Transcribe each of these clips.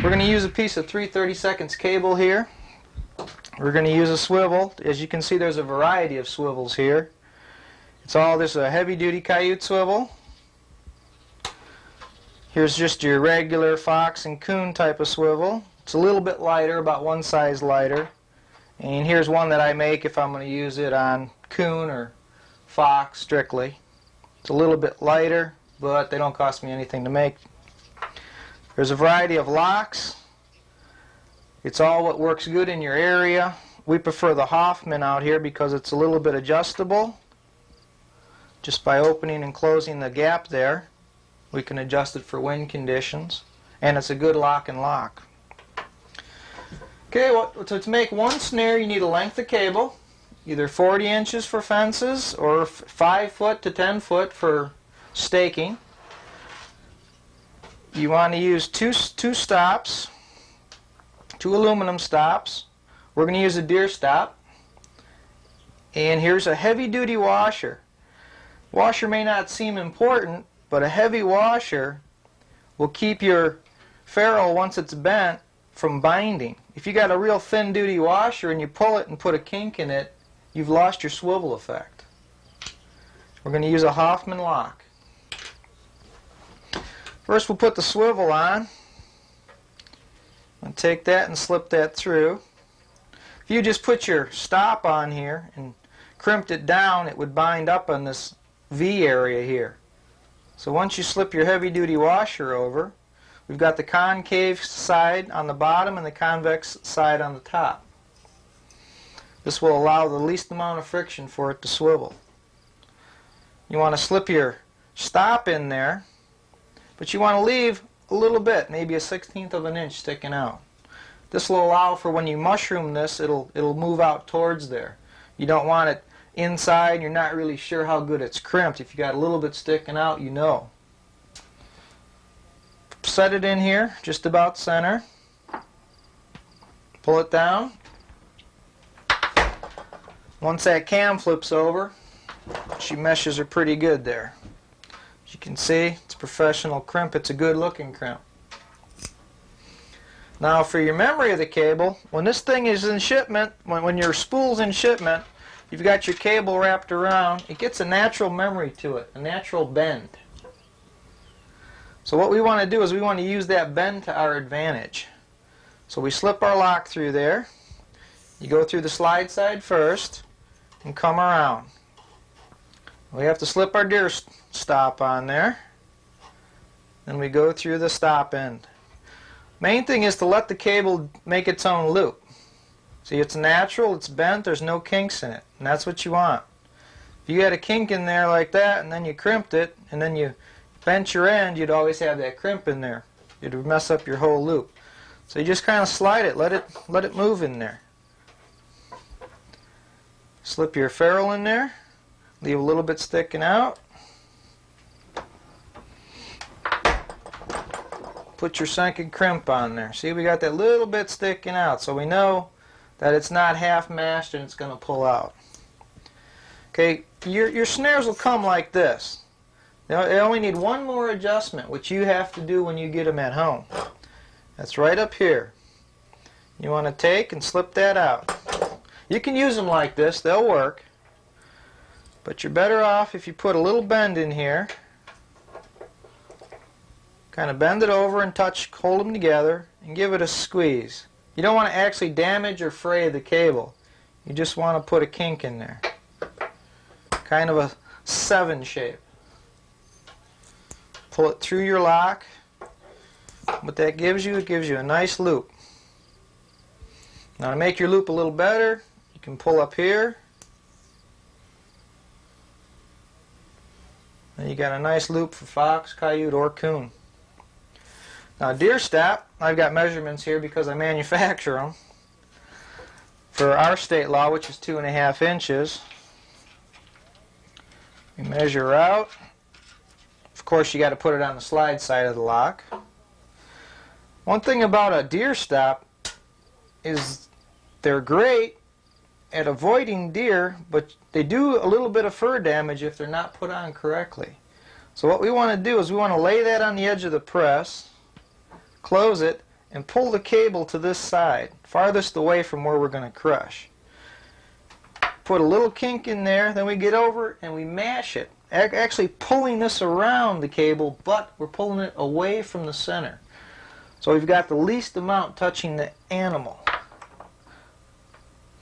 We're going to use a piece of 3/32 cable here. We're going to use a swivel. As you can see, there's a variety of swivels here. It's all this heavy-duty Coyote swivel. Here's just your regular Fox and Coon type of swivel. It's a little bit lighter, about one size lighter. And here's one that I make if I'm going to use it on Coon or Fox strictly. It's a little bit lighter, but they don't cost me anything to make. There's a variety of locks. It's all what works good in your area. We prefer the Hoffman out here because it's a little bit adjustable. Just by opening and closing the gap there, we can adjust it for wind conditions. And it's a good lock and lock. Okay, well, so to make one snare you need a length of cable, either 40 inches for fences or 5 foot to 10 foot for staking. You want to use two stops, 2 aluminum stops. We're going to use a deer stop. And here's a heavy-duty washer. Washer may not seem important, but a heavy washer will keep your ferrule, once it's bent, from binding. If you got a real thin-duty washer and you pull it and put a kink in it, you've lost your swivel effect. We're going to use a Hoffman lock. First we'll put the swivel on. And take that and slip that through. If you just put your stop on here and crimped it down, it would bind up on this V area here. So once you slip your heavy-duty washer over, we've got the concave side on the bottom and the convex side on the top. This will allow the least amount of friction for it to swivel. You want to slip your stop in there, but you want to leave a little bit, maybe a 1/16 of an inch sticking out. This will allow for when you mushroom this, it'll move out towards there. You don't want it inside, you're not really sure how good it's crimped. If you got a little bit sticking out, you know. Set it in here, just about center. Pull it down. Once that cam flips over, she meshes are pretty good there. As you can see, it's a professional crimp. It's a good looking crimp. Now for your memory of the cable, when this thing is in shipment, when your spool's in shipment, you've got your cable wrapped around, it gets a natural memory to it, a natural bend. So what we want to do is we want to use that bend to our advantage. So we slip our lock through there. You go through the slide side first and come around. We have to slip our deer stop on there. Then we go through the stop end. Main thing is to let the cable make its own loop. See, it's natural, it's bent, there's no kinks in it, and that's what you want. If you had a kink in there like that and then you crimped it and then you bent your end, you'd always have that crimp in there. You'd mess up your whole loop. So you just kind of slide it, let it move in there. Slip your ferrule in there, leave a little bit sticking out. Put your sunken crimp on there. See, we got that little bit sticking out, so we know that it's not half mashed and it's going to pull out. Okay, your snares will come like this. They only need one more adjustment, which you have to do when you get them at home. That's right up here. You want to take and slip that out. You can use them like this, they'll work. But you're better off if you put a little bend in here. Kind of bend it over and hold them together and give it a squeeze. You don't want to actually damage or fray the cable. You just want to put a kink in there. Kind of a 7 shape. Pull it through your lock. What that gives you, it gives you a nice loop. Now to make your loop a little better, you can pull up here. And you got a nice loop for Fox, Coyote, or Coon. Now deer stop, I've got measurements here because I manufacture them. For our state law, which is 2.5 inches, you measure out. Of course, you got to put it on the slide side of the lock. One thing about a deer stop is they're great at avoiding deer, but they do a little bit of fur damage if they're not put on correctly. So what we want to do is we want to lay that on the edge of the press, close it, and pull the cable to this side, farthest away from where we're going to crush. Put a little kink in there, then we get over and we mash it. Actually pulling this around the cable, but we're pulling it away from the center. So we've got the least amount touching the animal.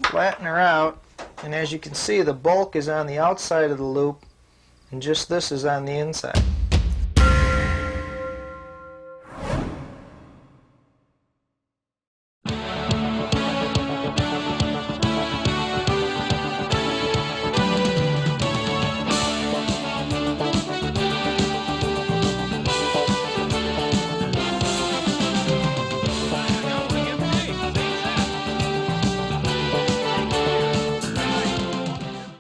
Flatten her out, and as you can see, the bulk is on the outside of the loop, and just this is on the inside.